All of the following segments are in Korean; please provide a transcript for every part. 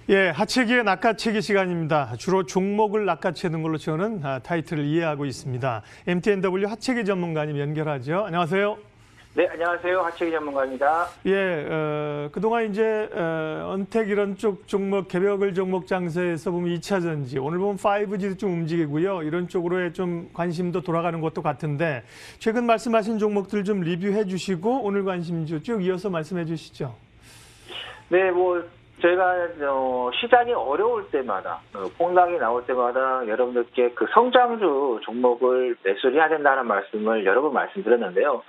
예, 하체기의 낚아채기 시간입니다. 주로 종목을 낚아채는 걸로 저는 타이틀을 이해하고 있습니다. MTNW 하체기 전문가님 연결하죠. 안녕하세요. 네, 안녕하세요. 하체기 전문가입니다. 예, 그동안 이제 언택 이런 쪽 종목, 개별 종목 장세에서 보면 2차 전지, 오늘 보면 5G도 좀 움직이고요. 이런 쪽으로의 좀 관심도 돌아가는 것도 같은데 최근 말씀하신 종목들 좀 리뷰해 주시고 오늘 관심주 쭉 이어서 말씀해 주시죠. 네, 저희가 시장이 어려울 때마다 폭락이 나올 때마다 여러분들께 그 성장주 종목을 매수를 해야 된다는 말씀을 여러 번 말씀드렸는데요.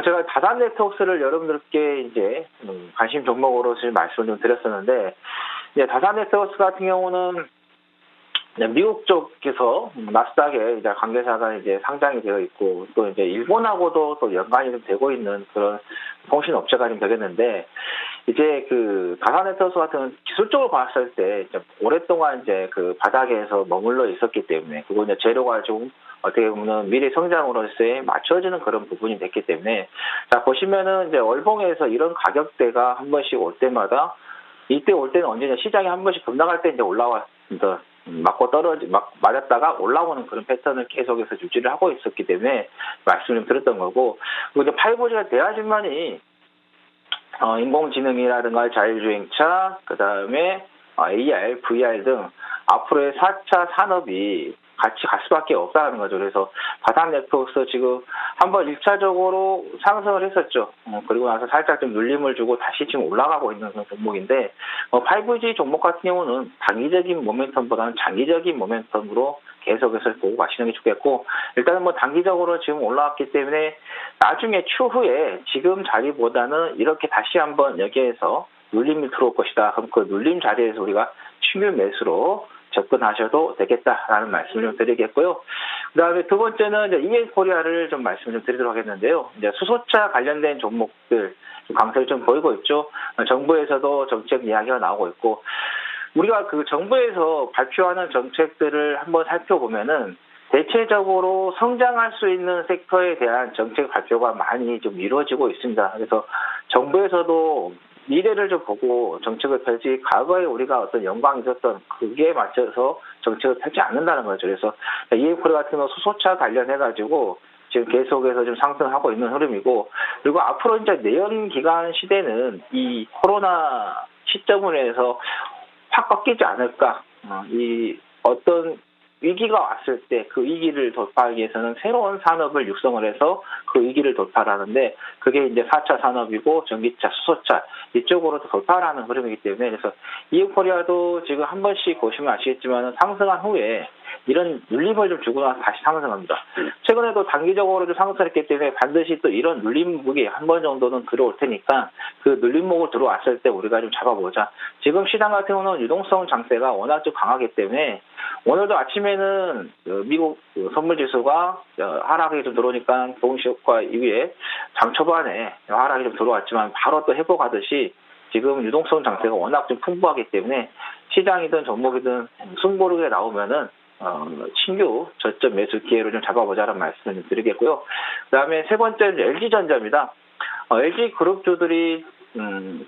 제가 다산 네트워크스를 여러분들께 이제 관심 종목으로 지금 말씀을 좀 드렸었는데, 이제 다산 네트워크스 같은 경우는 미국 쪽에서 나스닥에 이제 관계사가 이제 상장이 되어 있고, 또 이제 일본하고도 또 연관이 좀 되고 있는 그런 통신 업체가 좀 되겠는데, 이제 그 다산 네트워크스 같은 기술적으로 봤을 때 오랫동안 이제 그 바닥에서 머물러 있었기 때문에, 그거 이제 재료가 좀 어떻게 보면 미래 성장으로서의 맞춰지는 그런 부분이 됐기 때문에, 자, 보시면은 이제 월봉에서 이런 가격대가 한 번씩 올 때마다, 이때 올 때는 언제냐, 시장이 한 번씩 급락할 때 이제 올라왔습니다. 맞았다가 올라오는 그런 패턴을 계속해서 유지를 하고 있었기 때문에 말씀을 좀 드렸던 거고, 그리고 이제 5G가 돼야지만이 인공지능이라든가 자율주행차, 그 다음에 AR, VR 등 앞으로의 4차 산업이 같이 갈 수밖에 없다는 거죠. 그래서 다산 네트워크스 지금 한번 1차적으로 상승을 했었죠. 그리고 나서 살짝 좀 눌림을 주고 다시 지금 올라가고 있는 그런 종목인데, 5G 종목 같은 경우는 단기적인 모멘텀보다는 장기적인 모멘텀으로 계속해서 보고 가시는 게 좋겠고, 일단은 단기적으로 지금 올라왔기 때문에 나중에 추후에 지금 자리보다는 이렇게 다시 한번 여기에서 눌림이 들어올 것이다. 그럼 그 눌림 자리에서 우리가 신규 매수로 접근하셔도 되겠다라는 말씀을 좀 드리겠고요. 그 다음에 두 번째는 이제 EN코리아를 좀 말씀을 좀 드리도록 하겠는데요. 이제 수소차 관련된 종목들 강세를 좀 보이고 있죠. 정부에서도 정책 이야기가 나오고 있고, 우리가 그 정부에서 발표하는 정책들을 한번 살펴보면은 대체적으로 성장할 수 있는 섹터에 대한 정책 발표가 많이 좀 이루어지고 있습니다. 그래서 정부에서도 미래를 좀 보고 정책을 펼지, 과거에 우리가 어떤 영광이 있었던 그게 맞춰서 정책을 펼지 않는다는 거죠. 그래서 EM코리아 같은 경우 수소차 관련해가지고 지금 계속해서 좀 상승하고 있는 흐름이고, 그리고 앞으로 이제 내연 기관 시대는 이 코로나 시점으로 해서 확 꺾이지 않을까. 이 어떤 위기가 왔을 때 그 위기를 돌파하기 위해서는 새로운 산업을 육성을 해서 그 위기를 돌파하는데, 그게 이제 4차 산업이고 전기차, 수소차 이쪽으로 돌파하는 흐름이기 때문에, 그래서 EM코리아도 지금 한 번씩 보시면 아시겠지만 상승한 후에 이런 눌림을 좀 주고 나서 다시 상승합니다. 최근에도 단기적으로 좀 상승했기 때문에 반드시 또 이런 눌림목이 한 번 정도는 들어올 테니까 그 눌림목을 들어왔을 때 우리가 좀 잡아보자. 지금 시장 같은 경우는 유동성 장세가 워낙 좀 강하기 때문에 오늘도 아침에는 미국 선물지수가 하락이 좀 들어오니까 동시효과 이후에 장 초반에 하락이 좀 들어왔지만 바로 또 회복하듯이 지금 유동성 장세가 워낙 좀 풍부하기 때문에 시장이든 종목이든 승부르게 나오면은 신규 저점 매수 기회를 좀 잡아보자는 말씀을 드리겠고요. 그다음에 세 번째는 LG전자입니다. LG그룹주들이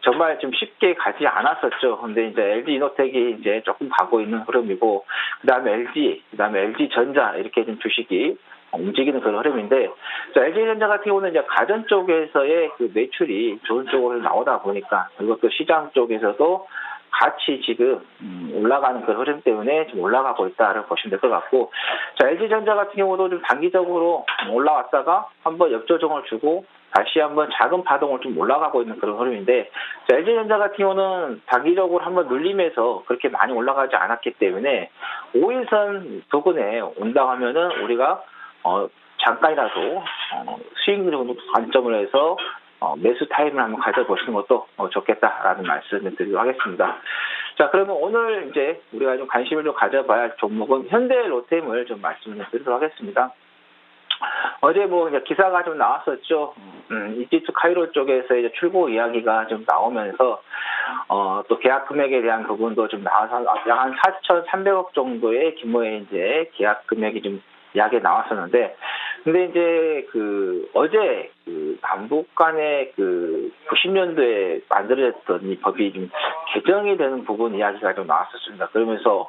정말 좀 쉽게 가지 않았었죠. 근데 이제 LG이노텍이 이제 조금 가고 있는 흐름이고, 그다음에 LG전자 이렇게 좀 주식이 움직이는 그런 흐름인데, LG전자 같은 경우는 이제 가전 쪽에서의 그 매출이 좋은 쪽으로 나오다 보니까, 그리고 또 시장 쪽에서도 같이 지금 올라가는 그 흐름 때문에 좀 올라가고 있다를 보시면 될 것 같고, 자, LG전자 같은 경우도 좀 단기적으로 올라왔다가 한번 역조정을 주고 다시 한번 작은 파동을 좀 올라가고 있는 그런 흐름인데, 자, LG전자 같은 경우는 단기적으로 한번 눌림해서 그렇게 많이 올라가지 않았기 때문에 5일선 부근에 온다고 하면은 우리가 잠깐이라도 수익 정도 관점을 해서 매수 타임을 한번 가져보시는 것도 좋겠다라는 말씀을 드리도록 하겠습니다. 자, 그러면 오늘 이제 우리가 좀 관심을 좀 가져봐야 할 종목은 현대로템을 좀 말씀을 드리도록 하겠습니다. 어제 이제 기사가 좀 나왔었죠. 이집트 카이로 쪽에서 이제 출고 이야기가 좀 나오면서 또 계약 금액에 대한 부분도 좀 나와서 약 한 4,300억 정도의 규모의 이제 계약 금액이 좀 이야기 나왔었는데, 근데 이제 어제 남북 간의 90년도에 만들어졌던 이 법이 좀 개정이 되는 부분 이야기가 좀 나왔었습니다. 그러면서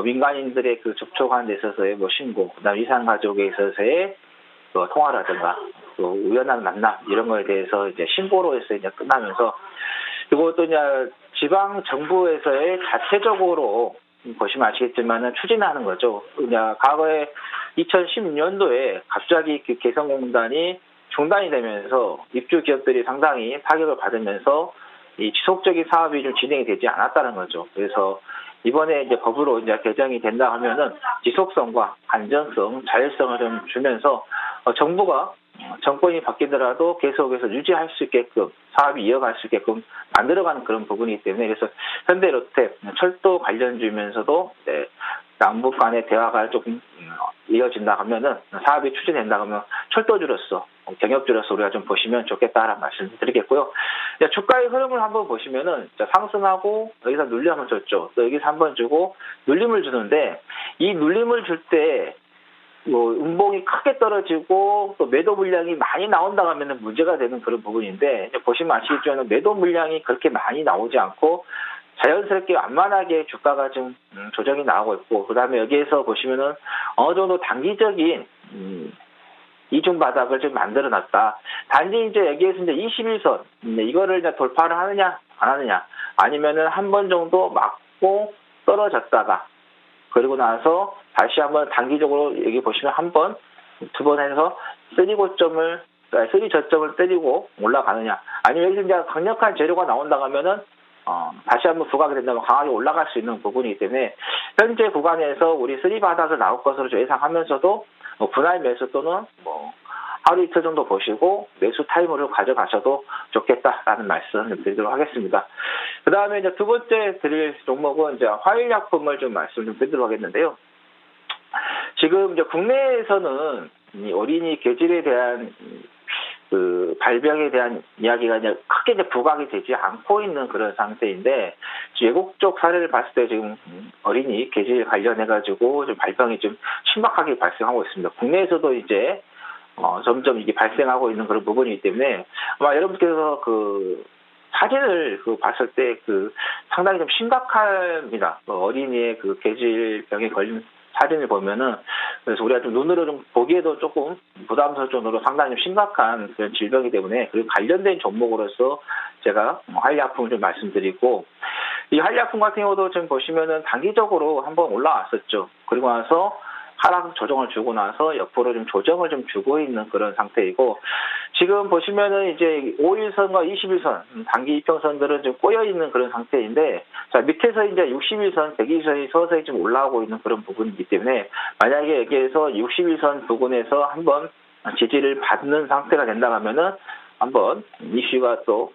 민간인들의 접촉하는 데 있어서의 신고, 그다음 이산가족에 있어서의 통화라든가 또 우연한 만남 이런 거에 대해서 이제 신고로 해서 이제 끝나면서, 그리고 또 이제 지방 정부에서의 자체적으로 보시면 아시겠지만은 추진하는 거죠. 그냥 과거에 2016년도에 갑자기 개성공단이 중단이 되면서 입주 기업들이 상당히 타격을 받으면서 이 지속적인 사업이 좀 진행이 되지 않았다는 거죠. 그래서 이번에 이제 법으로 이제 개정이 된다 하면은 지속성과 안전성, 자율성을 좀 주면서 정부가 정권이 바뀌더라도 계속해서 유지할 수 있게끔 사업이 이어갈 수 있게끔 만들어가는 그런 부분이기 때문에, 그래서 현대로테 철도 관련주면서도 남북 간의 대화가 조금 이어진다 하면은, 사업이 추진된다 하면 철도주로서 경협주로서 우리가 좀 보시면 좋겠다라는 말씀을 드리겠고요. 주가의 흐름을 한번 보시면은 상승하고 여기서 눌림 한번 줬죠. 또 여기서 한번 주고 눌림을 주는데, 이 눌림을 줄때 음봉이 크게 떨어지고 또 매도 물량이 많이 나온다 하면 문제가 되는 그런 부분인데, 보시면 아시겠지만 매도 물량이 그렇게 많이 나오지 않고 자연스럽게 완만하게 주가가 좀 조정이 나오고 있고, 그다음에 여기에서 보시면은 어느 정도 단기적인 이중 바닥을 좀 만들어 놨다. 단지 이제 여기에서 이제 21선 이거를 이제 돌파를 하느냐 안 하느냐, 아니면은 한 번 정도 맞고 떨어졌다가 그리고 나서 다시 한번 단기적으로 여기 보시면 한 번, 두 번 해서 쓰리 저점을 때리고 올라가느냐, 아니면 여기서 이제 강력한 재료가 나온다 하면은 다시 한번 부각이 된다면 강하게 올라갈 수 있는 부분이기 때문에, 현재 구간에서 우리 쓰리 바닥을 나올 것으로 예상하면서도 분할 매수 또는 하루 이틀 정도 보시고 매수 타이머를 가져가셔도 좋겠다라는 말씀을 드리도록 하겠습니다. 그 다음에 이제 두 번째 드릴 종목은 이제 화일약품을 좀 말씀을 좀 드리도록 하겠는데요. 지금 이제 국내에서는 이 어린이 괴질에 대한 발병에 대한 이야기가 이제 크게 이제 부각이 되지 않고 있는 그런 상태인데, 외국 쪽 사례를 봤을 때 지금 어린이 괴질 관련해가지고 좀 발병이 좀 심각하게 발생하고 있습니다. 국내에서도 이제 점점 이게 발생하고 있는 그런 부분이기 때문에, 아마 여러분께서 사진을 봤을 때 상당히 좀 심각합니다. 어린이의 괴질병에 걸린 사진을 보면은, 그래서 우리가 좀 눈으로 좀 보기에도 조금 부담스러울 정도로 상당히 좀 심각한 그런 질병이기 때문에, 그리고 관련된 종목으로서 제가 한일약품을 좀 말씀드리고, 이 한일약품 같은 경우도 지금 보시면은 단기적으로 한번 올라왔었죠. 그리고 나서 하락 조정을 주고 나서 옆으로 좀 조정을 좀 주고 있는 그런 상태이고, 지금 보시면은 이제 5일선과 21선 단기 이평선들은 좀 꼬여 있는 그런 상태인데, 자, 밑에서 이제 61선, 120선이 서서히 좀 올라오고 있는 그런 부분이기 때문에, 만약에 여기에서 61선 부근에서 한번 지지를 받는 상태가 된다 하면은 한번 이슈가 또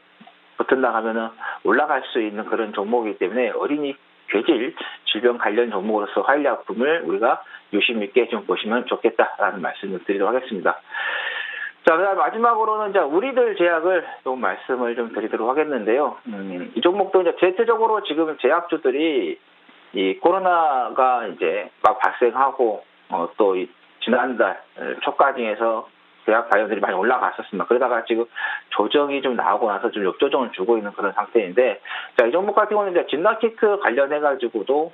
붙은다 하면은 올라갈 수 있는 그런 종목이기 때문에, 어린이 괴질 질병 관련 종목으로서 화일약품을 우리가 유심 있게 좀 보시면 좋겠다라는 말씀을 드리도록 하겠습니다. 자, 그다음 마지막으로는 이제 우리들 제약을 좀 말씀을 좀 드리도록 하겠는데요. 이 종목도 이제 대체적으로 지금 제약주들이 이 코로나가 이제 막 발생하고 또 지난달 초까지에서 제약 바이오들이 많이 올라갔었습니다. 그러다가 지금 조정이 좀 나오고 나서 좀 역조정을 주고 있는 그런 상태인데, 자, 이 종목 같은 경우는 이제 진단키트 관련해가지고도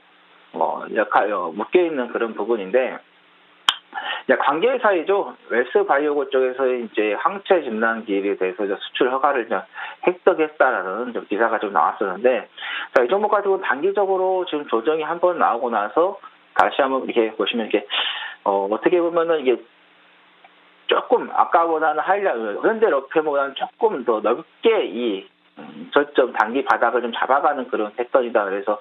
묶여 있는 그런 부분인데, 관계 사이죠. 웰스 바이오고 쪽에서 이제 항체 진단기에 대해서 수출 허가를 획득했다라는 좀 기사가 좀 나왔었는데, 자, 이 종목 가지고 단기적으로 지금 조정이 한번 나오고 나서 다시 한번 이렇게 보시면 이렇게 어떻게 보면은 이게 조금 아까보다는 현대 러페보다는 조금 더 넓게 이 저점 단기 바닥을 좀 잡아가는 그런 패턴이다. 그래서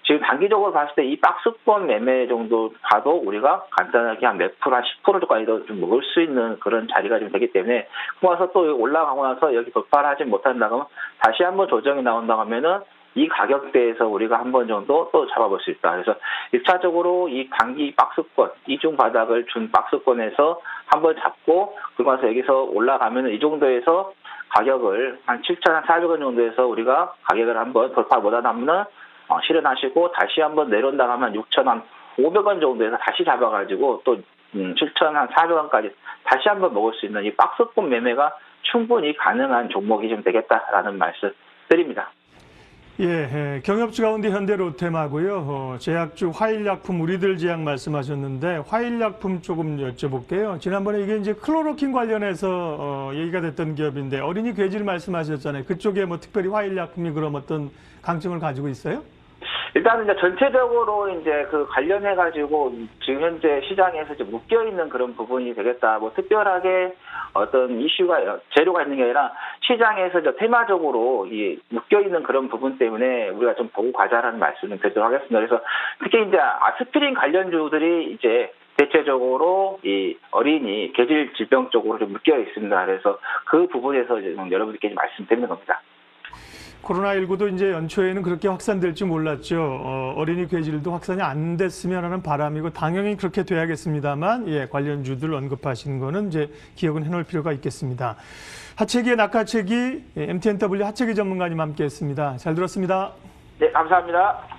지금 단기적으로 봤을 때 이 박스권 매매 정도 봐도 우리가 간단하게 한 몇 프로, 한 10%까지도 좀 먹을 수 있는 그런 자리가 좀 되기 때문에, 그래서 또 올라가고 나서 여기 돌파를 하지 못한다 그러면 다시 한번 조정이 나온다 하면은 이 가격대에서 우리가 한 번 정도 또 잡아볼 수 있다. 그래서 1차적으로 이 단기 박스권, 이중 바닥을 준 박스권에서 한번 잡고, 그리고 나서 여기서 올라가면은 이 정도에서 가격을 한 7,400원 정도에서 우리가 가격을 한번 돌파 못하면 실현하시고, 다시 한번 내려온다 하면 6,500원 정도에서 다시 잡아가지고 또 7,400원까지 다시 한번 먹을 수 있는 이 박스권 매매가 충분히 가능한 종목이 좀 되겠다라는 말씀 드립니다. 예, 경협주 가운데 현대 롯데마고요. 제약주 화일약품 우리들 제약 말씀하셨는데 화일약품 조금 여쭤볼게요. 지난번에 이게 이제 클로로킨 관련해서 얘기가 됐던 기업인데 어린이 괴질 말씀하셨잖아요. 그쪽에 뭐 특별히 화일약품이 그럼 어떤 강점을 가지고 있어요? 일단은 이제 전체적으로 이제 그 관련해가지고 지금 현재 시장에서 이제 묶여있는 그런 부분이 되겠다. 뭐 특별하게 어떤 이슈가, 재료가 있는 게 아니라 시장에서 이제 테마적으로 이 묶여있는 그런 부분 때문에 우리가 좀 보고 가자라는 말씀을 드리도록 하겠습니다. 그래서 특히 이제 아스피린 관련주들이 이제 대체적으로 이 어린이 괴질 질병 쪽으로 좀 묶여 있습니다. 그래서 그 부분에서 이제 여러분들께 말씀드리는 겁니다. 코로나19도 이제 연초에는 그렇게 확산될 줄 몰랐죠. 어린이 괴질도 확산이 안 됐으면 하는 바람이고 당연히 그렇게 돼야겠습니다만 예, 관련주들 언급하시는 거는 이제 기억은 해놓을 필요가 있겠습니다. 하채기의 낙하채기 MTNW 하채기 전문가님 함께했습니다. 잘 들었습니다. 네, 감사합니다.